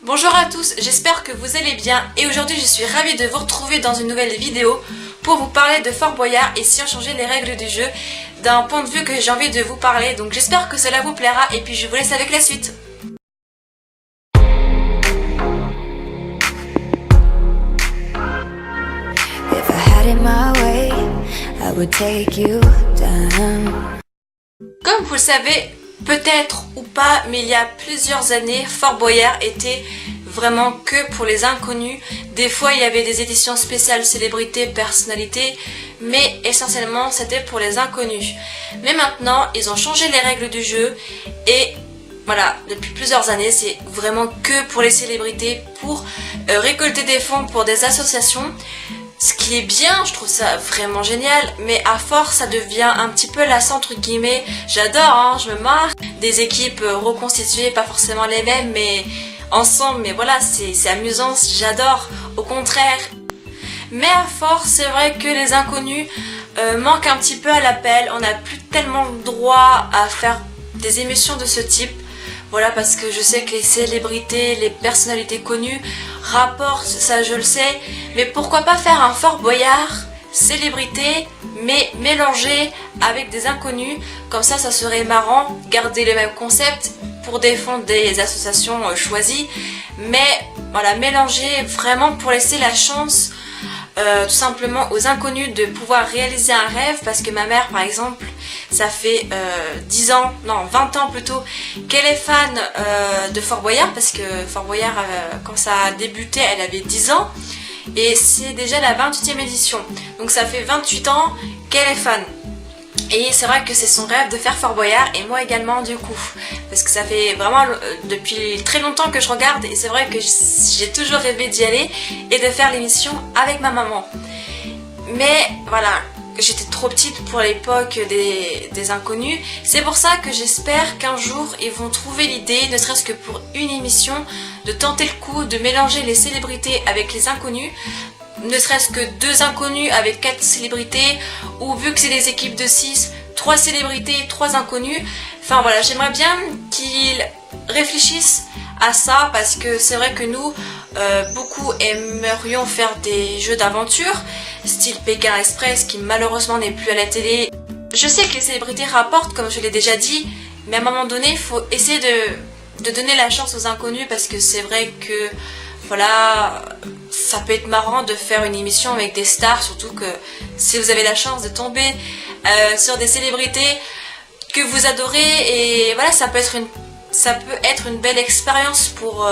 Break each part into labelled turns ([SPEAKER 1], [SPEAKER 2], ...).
[SPEAKER 1] Bonjour à tous, j'espère que vous allez bien et aujourd'hui je suis ravie de vous retrouver dans une nouvelle vidéo pour vous parler de Fort Boyard et si on changeait les règles du jeu d'un point de vue que j'ai envie de vous parler. Donc j'espère que cela vous plaira et puis je vous laisse avec la suite.
[SPEAKER 2] If I had it my way, I would take you down.
[SPEAKER 1] Comme vous le savez, peut-être ou pas, mais il y a plusieurs années, Fort Boyard était vraiment que pour les inconnus. Des fois, il y avait des éditions spéciales célébrités, personnalités, mais essentiellement, c'était pour les inconnus. Mais maintenant, ils ont changé les règles du jeu et voilà, depuis plusieurs années, c'est vraiment que pour les célébrités, pour récolter des fonds pour des associations. Ce qui est bien, je trouve ça vraiment génial, mais à force ça devient un petit peu lassant entre guillemets. J'adore, hein, je me marre. Des équipes reconstituées, pas forcément les mêmes, mais ensemble, mais voilà, c'est amusant, j'adore, au contraire. Mais à force, c'est vrai que les inconnus manquent un petit peu à l'appel, on n'a plus tellement droit à faire des émissions de ce type. Voilà, parce que je sais que les célébrités, les personnalités connues rapportent, ça je le sais, mais pourquoi pas faire un Fort Boyard célébrité, mais mélangé avec des inconnus, comme ça serait marrant, garder le même concept pour défendre des associations choisies, mais voilà, mélanger vraiment pour laisser la chance tout simplement aux inconnus de pouvoir réaliser un rêve, parce que ma mère par exemple, ça fait 10 ans, non 20 ans plutôt, qu'elle est fan de Fort Boyard, parce que Fort Boyard quand ça a débuté elle avait 10 ans et c'est déjà la 28e édition, donc ça fait 28 ans qu'elle est fan. Et c'est vrai que c'est son rêve de faire Fort Boyard et moi également du coup, parce que ça fait vraiment depuis très longtemps que je regarde et c'est vrai que j'ai toujours rêvé d'y aller et de faire l'émission avec ma maman. Mais voilà, j'étais trop petite pour l'époque des inconnus, c'est pour ça que j'espère qu'un jour ils vont trouver l'idée, ne serait-ce que pour une émission, de tenter le coup de mélanger les célébrités avec les inconnus. Ne serait-ce que 2 inconnus avec 4 célébrités, ou vu que c'est des équipes de 6, 3 célébrités, 3 inconnus. Enfin voilà, j'aimerais bien qu'ils réfléchissent à ça, parce que c'est vrai que nous, beaucoup aimerions faire des jeux d'aventure, style Pékin Express, qui malheureusement n'est plus à la télé. Je sais que les célébrités rapportent, comme je l'ai déjà dit, mais à un moment donné, il faut essayer de donner la chance aux inconnus, parce que c'est vrai que voilà, ça peut être marrant de faire une émission avec des stars, surtout que si vous avez la chance de tomber sur des célébrités que vous adorez, et voilà, ça peut être une belle expérience pour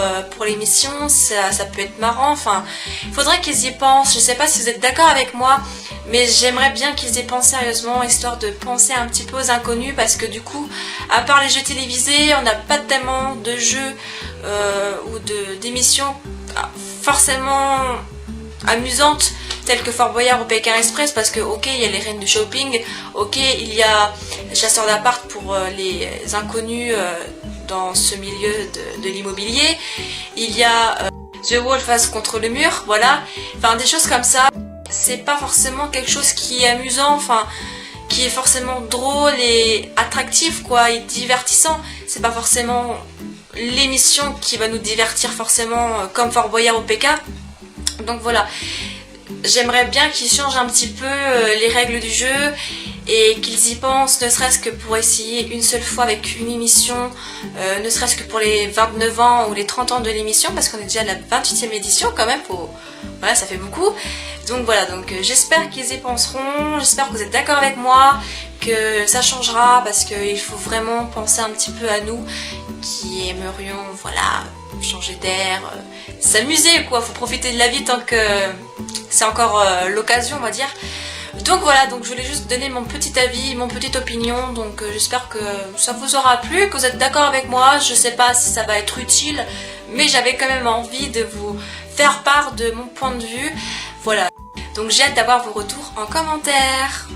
[SPEAKER 1] l'émission, ça peut être marrant, enfin, il faudrait qu'ils y pensent. Je sais pas si vous êtes d'accord avec moi, mais j'aimerais bien qu'ils y pensent sérieusement, histoire de penser un petit peu aux inconnus, parce que du coup, à part les jeux télévisés, on n'a pas tellement de jeux ou d'émissions forcément amusantes telles que Fort Boyard ou Pékin Express, parce que ok, il y a les reines du shopping, ok, il y a chasseurs d'appart pour les inconnus dans ce milieu de l'immobilier, il y a The Wolf face contre le mur, voilà, enfin des choses comme ça. C'est pas forcément quelque chose qui est amusant, enfin qui est forcément drôle et attractif quoi, et divertissant. C'est pas forcément l'émission qui va nous divertir forcément comme Fort Boyard ou Pékin. Donc voilà, j'aimerais bien qu'ils changent un petit peu les règles du jeu et qu'ils y pensent, ne serait-ce que pour essayer une seule fois avec une émission, ne serait-ce que pour les 29 ans ou les 30 ans de l'émission, parce qu'on est déjà à la 28e édition quand même, voilà, ça fait beaucoup. Donc voilà, donc j'espère qu'ils y penseront, j'espère que vous êtes d'accord avec moi, que ça changera, parce qu'il faut vraiment penser un petit peu à nous qui aimerions, voilà, changer d'air, s'amuser quoi, faut profiter de la vie tant que c'est encore l'occasion on va dire. Donc voilà, donc je voulais juste donner mon petit avis, mon petite opinion, donc j'espère que ça vous aura plu, que vous êtes d'accord avec moi. Je sais pas si ça va être utile, mais j'avais quand même envie de vous faire part de mon point de vue, voilà. Donc j'ai hâte d'avoir vos retours en commentaire.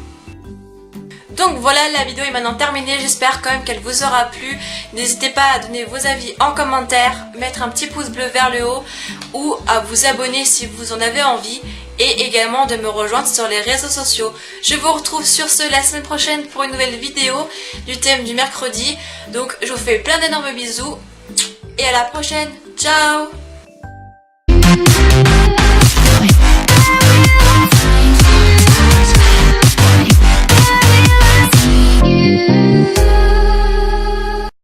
[SPEAKER 1] Donc voilà, la vidéo est maintenant terminée, j'espère quand même qu'elle vous aura plu. N'hésitez pas à donner vos avis en commentaire, mettre un petit pouce bleu vers le haut ou à vous abonner si vous en avez envie, et également de me rejoindre sur les réseaux sociaux. Je vous retrouve sur ce la semaine prochaine pour une nouvelle vidéo du thème du mercredi. Donc je vous fais plein d'énormes bisous et à la prochaine. Ciao!